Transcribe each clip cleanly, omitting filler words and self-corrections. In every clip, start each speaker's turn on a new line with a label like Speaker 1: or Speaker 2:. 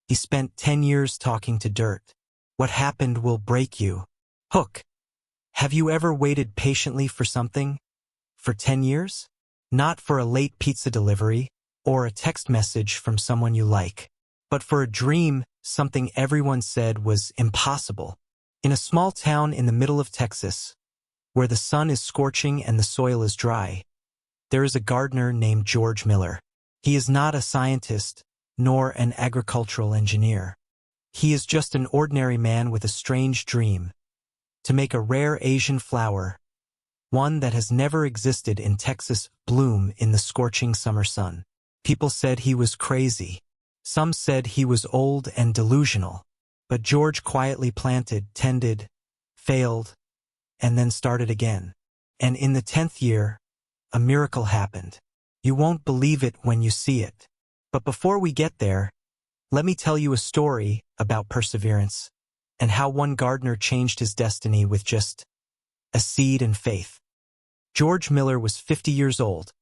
Speaker 1: He spent 10 years talking to dirt. What happened will break you. Hook. Have you ever waited patiently for something? For 10 years? Not for a late pizza delivery or a text message from someone you like, but for a dream, something everyone said was impossible. In a small town in the middle of Texas, where the sun is scorching and the soil is dry, there is a gardener named George Miller. He is not a scientist, nor an agricultural engineer. He is just an ordinary man with a strange dream: to make a rare Asian flower, one that has never existed in Texas, bloom in the scorching summer sun. People said he was crazy. Some said he was old and delusional. But George quietly planted, tended, failed, and then started again. And in the 10th year, a miracle happened. You won't believe it when you see it. But before we get there, let me tell you a story about perseverance and how one gardener changed his destiny with just a seed and faith. George Miller was 50 years old,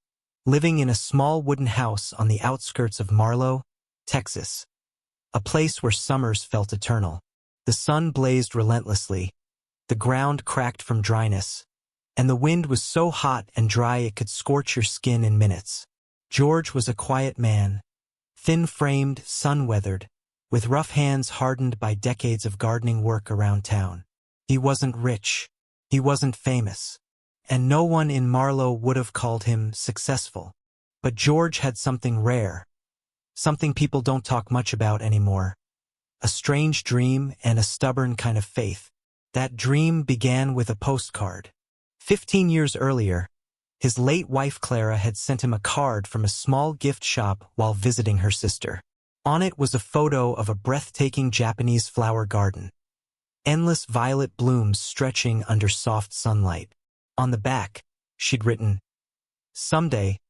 Speaker 1: living in a small wooden house on the outskirts of Marlow, Texas, a place where summers felt eternal. The sun blazed relentlessly, the ground cracked from dryness, and the wind was so hot and dry it could scorch your skin in minutes. George was a quiet man, thin-framed, sun-weathered, with rough hands hardened by decades of gardening work around town. He wasn't rich, he wasn't famous, and no one in Marlow would have called him successful. But George had something rare, something people don't talk much about anymore: a strange dream and a stubborn kind of faith. That dream began with a postcard. 15 years earlier, his late wife Clara had sent him a card from a small gift shop while visiting her sister. On it was a photo of a breathtaking Japanese flower garden, endless violet blooms stretching under soft sunlight. On the back, she'd written, "Someday,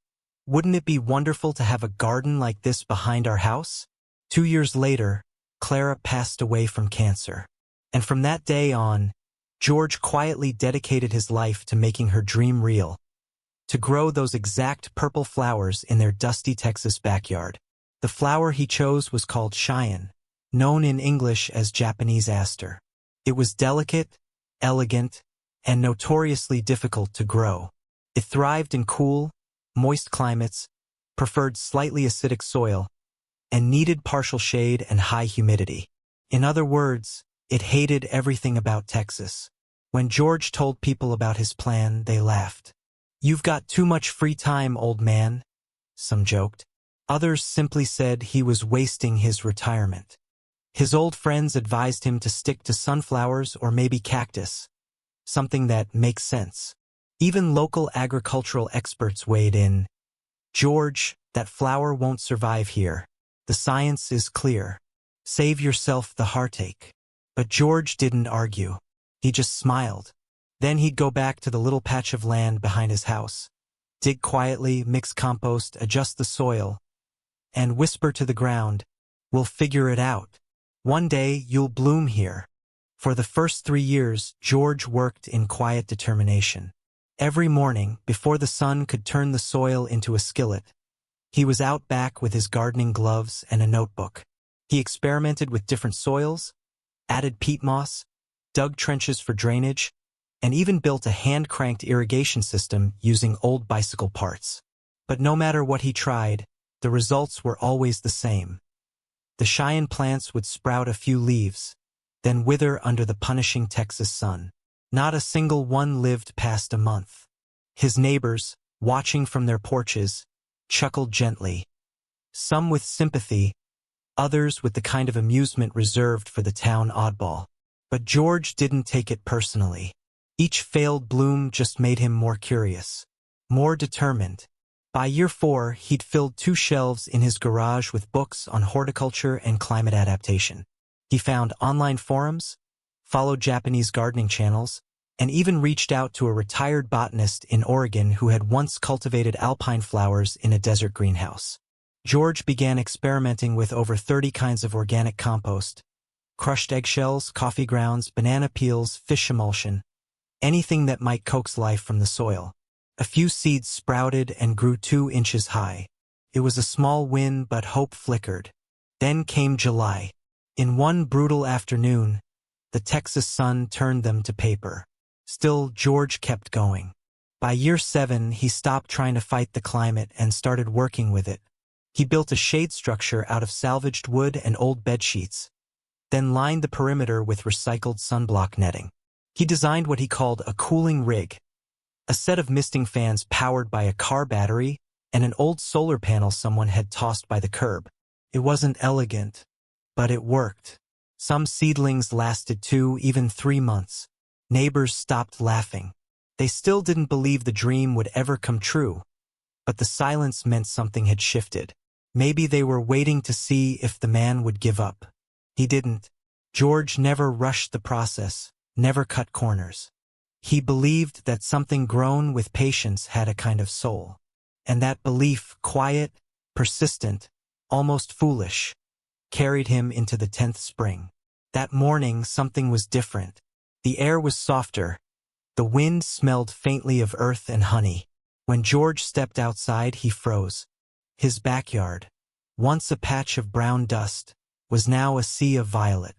Speaker 1: wouldn't it be wonderful to have a garden like this behind our house?" 2 years later, Clara passed away from cancer. And from that day on, George quietly dedicated his life to making her dream real, to grow those exact purple flowers in their dusty Texas backyard. The flower he chose was called Cheyenne, known in English as Japanese aster. It was delicate, elegant, and notoriously difficult to grow. It thrived in cool, moist climates, preferred slightly acidic soil, and needed partial shade and high humidity. In other words, it hated everything about Texas. When George told people about his plan, they laughed. "You've got too much free time, old man," some joked. Others simply said he was wasting his retirement. His old friends advised him to stick to sunflowers or maybe cactus, something that makes sense. Even local agricultural experts weighed in. "George, that flower won't survive here. The science is clear. Save yourself the heartache." But George didn't argue. He just smiled. Then he'd go back to the little patch of land behind his house, dig quietly, mix compost, adjust the soil, and whisper to the ground, "We'll figure it out. One day you'll bloom here." For the first 3 years, George worked in quiet determination. Every morning, before the sun could turn the soil into a skillet, he was out back with his gardening gloves and a notebook. He experimented with different soils, added peat moss, dug trenches for drainage, and even built a hand-cranked irrigation system using old bicycle parts. But no matter what he tried, the results were always the same. The Cheyenne plants would sprout a few leaves, then wither under the punishing Texas sun. Not a single one lived past a month. His neighbors, watching from their porches, chuckled gently, some with sympathy, others with the kind of amusement reserved for the town oddball. But George didn't take it personally. Each failed bloom just made him more curious, more determined. By year 4, he'd filled 2 shelves in his garage with books on horticulture and climate adaptation. He found online forums, followed Japanese gardening channels, and even reached out to a retired botanist in Oregon who had once cultivated alpine flowers in a desert greenhouse. George began experimenting with over 30 kinds of organic compost: crushed eggshells, coffee grounds, banana peels, fish emulsion, anything that might coax life from the soil. A few seeds sprouted and grew 2 inches high. It was a small win, but hope flickered. Then came July. In one brutal afternoon, the Texas sun turned them to paper. Still, George kept going. By year 7, he stopped trying to fight the climate and started working with it. He built a shade structure out of salvaged wood and old bedsheets, then lined the perimeter with recycled sunblock netting. He designed what he called a cooling rig, a set of misting fans powered by a car battery and an old solar panel someone had tossed by the curb. It wasn't elegant, but it worked. Some seedlings lasted 2, even 3 months. Neighbors stopped laughing. They still didn't believe the dream would ever come true, but the silence meant something had shifted. Maybe they were waiting to see if the man would give up. He didn't. George never rushed the process, never cut corners. He believed that something grown with patience had a kind of soul. And that belief, quiet, persistent, almost foolish, carried him into the 10th spring. That morning, something was different. The air was softer. The wind smelled faintly of earth and honey. When George stepped outside, he froze. His backyard, once a patch of brown dust, was now a sea of violet.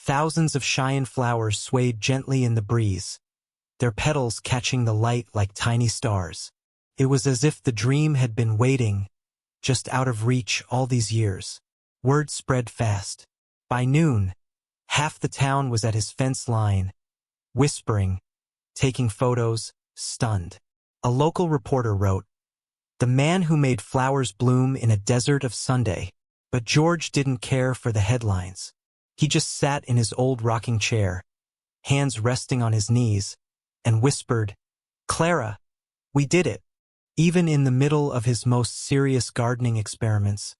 Speaker 1: Thousands of Cheyenne flowers swayed gently in the breeze, their petals catching the light like tiny stars. It was as if the dream had been waiting, just out of reach all these years. Word spread fast. By noon, half the town was at his fence line, whispering, taking photos, stunned. A local reporter wrote, "The man who made flowers bloom in a desert of Sunday." But George didn't care for the headlines. He just sat in his old rocking chair, hands resting on his knees, and whispered, "Clara, we did it." Even in the middle of his most serious gardening experiments,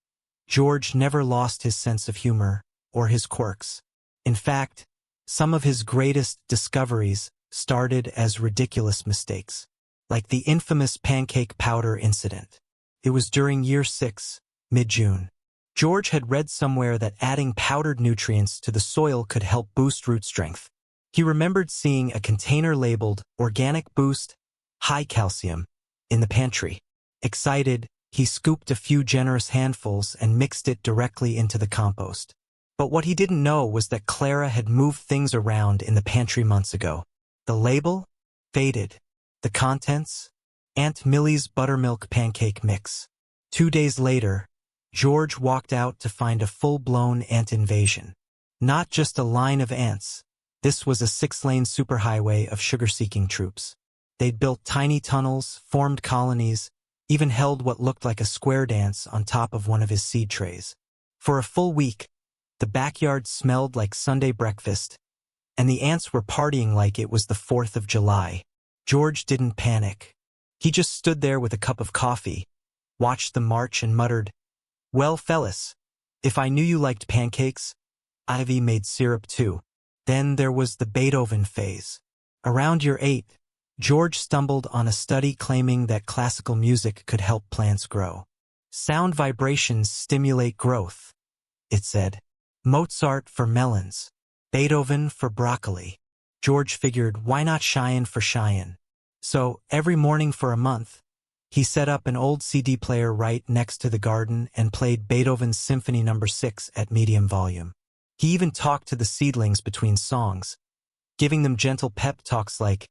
Speaker 1: George never lost his sense of humor or his quirks. In fact, some of his greatest discoveries started as ridiculous mistakes, like the infamous pancake powder incident. It was during year 6, mid-June. George had read somewhere that adding powdered nutrients to the soil could help boost root strength. He remembered seeing a container labeled Organic Boost, High Calcium in the pantry. Excited, he scooped a few generous handfuls and mixed it directly into the compost. But what he didn't know was that Clara had moved things around in the pantry months ago. The label? Faded. The contents? Aunt Millie's buttermilk pancake mix. 2 days later, George walked out to find a full-blown ant invasion. Not just a line of ants. This was a 6-lane superhighway of sugar-seeking troops. They'd built tiny tunnels, formed colonies, even held what looked like a square dance on top of one of his seed trays. For a full week, the backyard smelled like Sunday breakfast, and the ants were partying like it was the 4th of July. George didn't panic. He just stood there with a cup of coffee, watched them march and muttered, "Well, fellas, if I knew you liked pancakes, Ivy made syrup too." Then there was the Beethoven phase. Around year 8, George stumbled on a study claiming that classical music could help plants grow. Sound vibrations stimulate growth, it said. Mozart for melons, Beethoven for broccoli. George figured, why not Cheyenne for Cheyenne? So, every morning for a month, he set up an old CD player right next to the garden and played Beethoven's Symphony No. 6 at medium volume. He even talked to the seedlings between songs, giving them gentle pep talks like,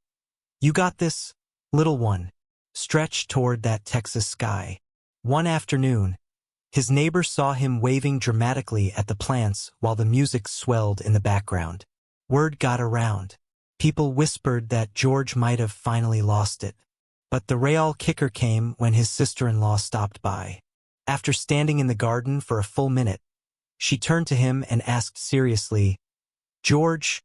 Speaker 1: "You got this, little one. Stretch toward that Texas sky." One afternoon, his neighbor saw him waving dramatically at the plants while the music swelled in the background. Word got around. People whispered that George might have finally lost it. But the real kicker came when his sister-in-law stopped by. After standing in the garden for a full minute, she turned to him and asked seriously, "George,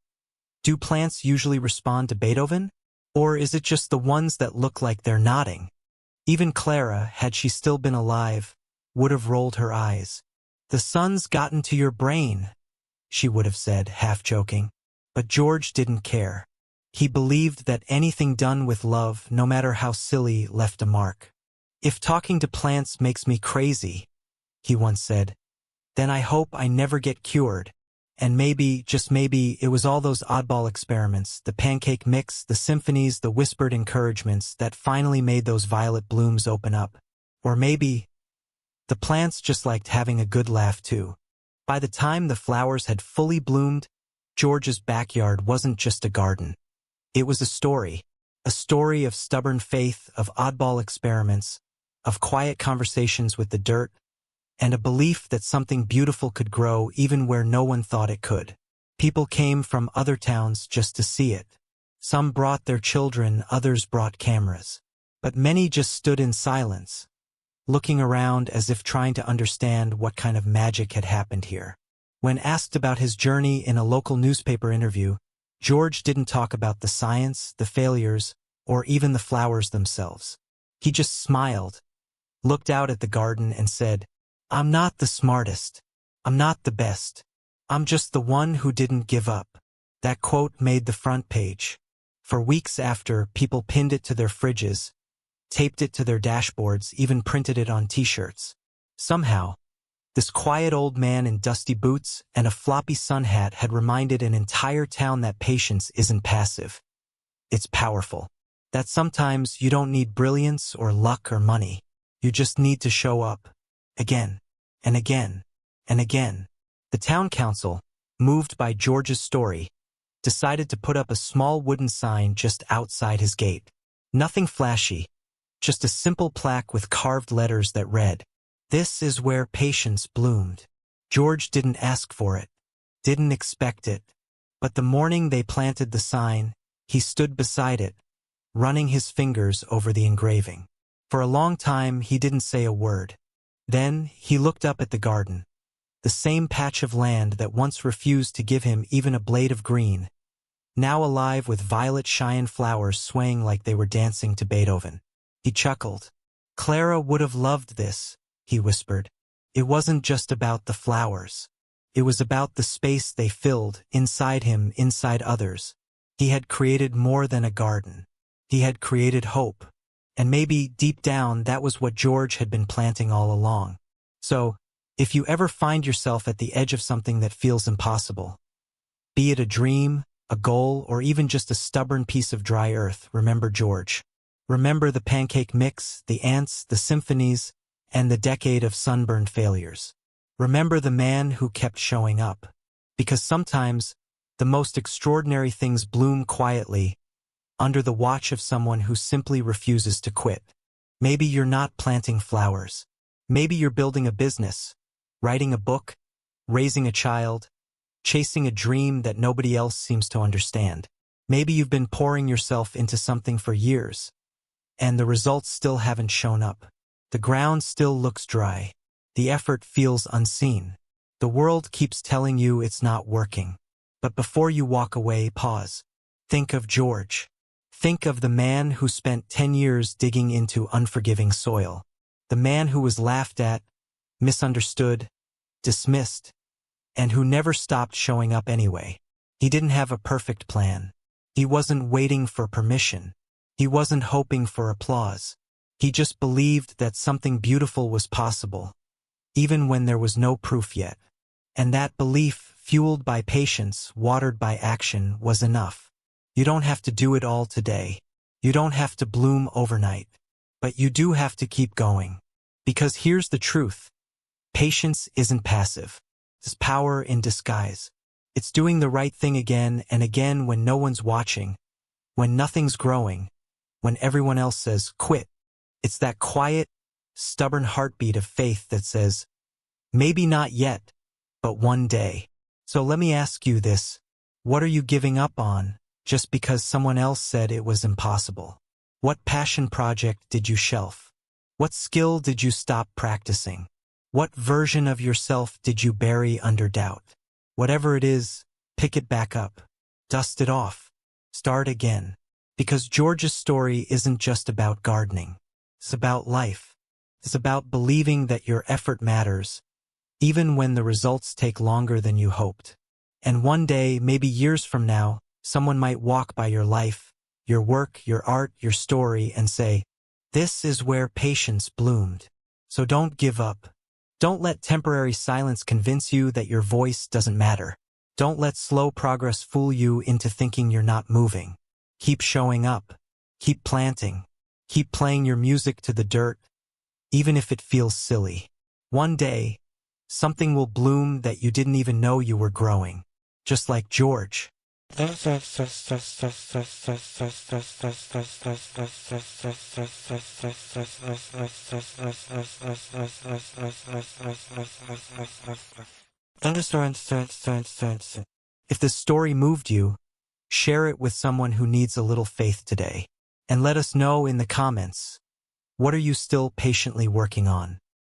Speaker 1: do plants usually respond to Beethoven? Or is it just the ones that look like they're nodding?" Even Clara, had she still been alive, would have rolled her eyes. "The sun's gotten to your brain," she would have said, half joking. But George didn't care. He believed that anything done with love, no matter how silly, left a mark. "If talking to plants makes me crazy," he once said, "then I hope I never get cured." And maybe, just maybe, it was all those oddball experiments, the pancake mix, the symphonies, the whispered encouragements that finally made those violet blooms open up. Or maybe the plants just liked having a good laugh too. By the time the flowers had fully bloomed, George's backyard wasn't just a garden. It was a story of stubborn faith, of oddball experiments, of quiet conversations with the dirt, and a belief that something beautiful could grow even where no one thought it could. People came from other towns just to see it. Some brought their children, others brought cameras. But many just stood in silence, looking around as if trying to understand what kind of magic had happened here. When asked about his journey in a local newspaper interview, George didn't talk about the science, the failures, or even the flowers themselves. He just smiled, looked out at the garden and said, "I'm not the smartest. I'm not the best. I'm just the one who didn't give up." That quote made the front page. For weeks after, people pinned it to their fridges, taped it to their dashboards, even printed it on t-shirts. Somehow, this quiet old man in dusty boots and a floppy sun hat had reminded an entire town that patience isn't passive. It's powerful. That sometimes you don't need brilliance or luck or money. You just need to show up. Again, and again, and again. The town council, moved by George's story, decided to put up a small wooden sign just outside his gate. Nothing flashy, just a simple plaque with carved letters that read, "This is where patience bloomed." George didn't ask for it, didn't expect it, but the morning they planted the sign, he stood beside it, running his fingers over the engraving. For a long time, he didn't say a word. Then, he looked up at the garden, the same patch of land that once refused to give him even a blade of green, now alive with violet cheyenne flowers swaying like they were dancing to Beethoven. He chuckled. "Clara would have loved this," he whispered. It wasn't just about the flowers. It was about the space they filled, inside him, inside others. He had created more than a garden. He had created hope. And maybe, deep down, that was what George had been planting all along. So, if you ever find yourself at the edge of something that feels impossible, be it a dream, a goal, or even just a stubborn piece of dry earth, remember George. Remember the pancake mix, the ants, the symphonies, and the decade of sunburned failures. Remember the man who kept showing up. Because sometimes, the most extraordinary things bloom quietly, under the watch of someone who simply refuses to quit. Maybe you're not planting flowers. Maybe you're building a business, writing a book, raising a child, chasing a dream that nobody else seems to understand. Maybe you've been pouring yourself into something for years, and the results still haven't shown up. The ground still looks dry. The effort feels unseen. The world keeps telling you it's not working. But before you walk away, pause. Think of George. Think of the man who spent 10 years digging into unforgiving soil. The man who was laughed at, misunderstood, dismissed, and who never stopped showing up anyway. He didn't have a perfect plan. He wasn't waiting for permission. He wasn't hoping for applause. He just believed that something beautiful was possible, even when there was no proof yet. And that belief, fueled by patience, watered by action, was enough. You don't have to do it all today. You don't have to bloom overnight. But you do have to keep going. Because here's the truth. Patience isn't passive. It's power in disguise. It's doing the right thing again and again when no one's watching, when nothing's growing, when everyone else says, quit. It's that quiet, stubborn heartbeat of faith that says, maybe not yet, but one day. So let me ask you this. What are you giving up on just because someone else said it was impossible? What passion project did you shelf? What skill did you stop practicing? What version of yourself did you bury under doubt? Whatever it is, pick it back up. Dust it off. Start again. Because George's story isn't just about gardening. It's about life. It's about believing that your effort matters, even when the results take longer than you hoped. And one day, maybe years from now, someone might walk by your life, your work, your art, your story, and say, this is where patience bloomed. So don't give up. Don't let temporary silence convince you that your voice doesn't matter. Don't let slow progress fool you into thinking you're not moving. Keep showing up. Keep planting. Keep playing your music to the dirt, even if it feels silly. One day, Something will bloom that you didn't even know you were growing. Just like George. If this story moved you, share it with someone who needs a little faith today. And let us know in the comments, what are you still patiently working on?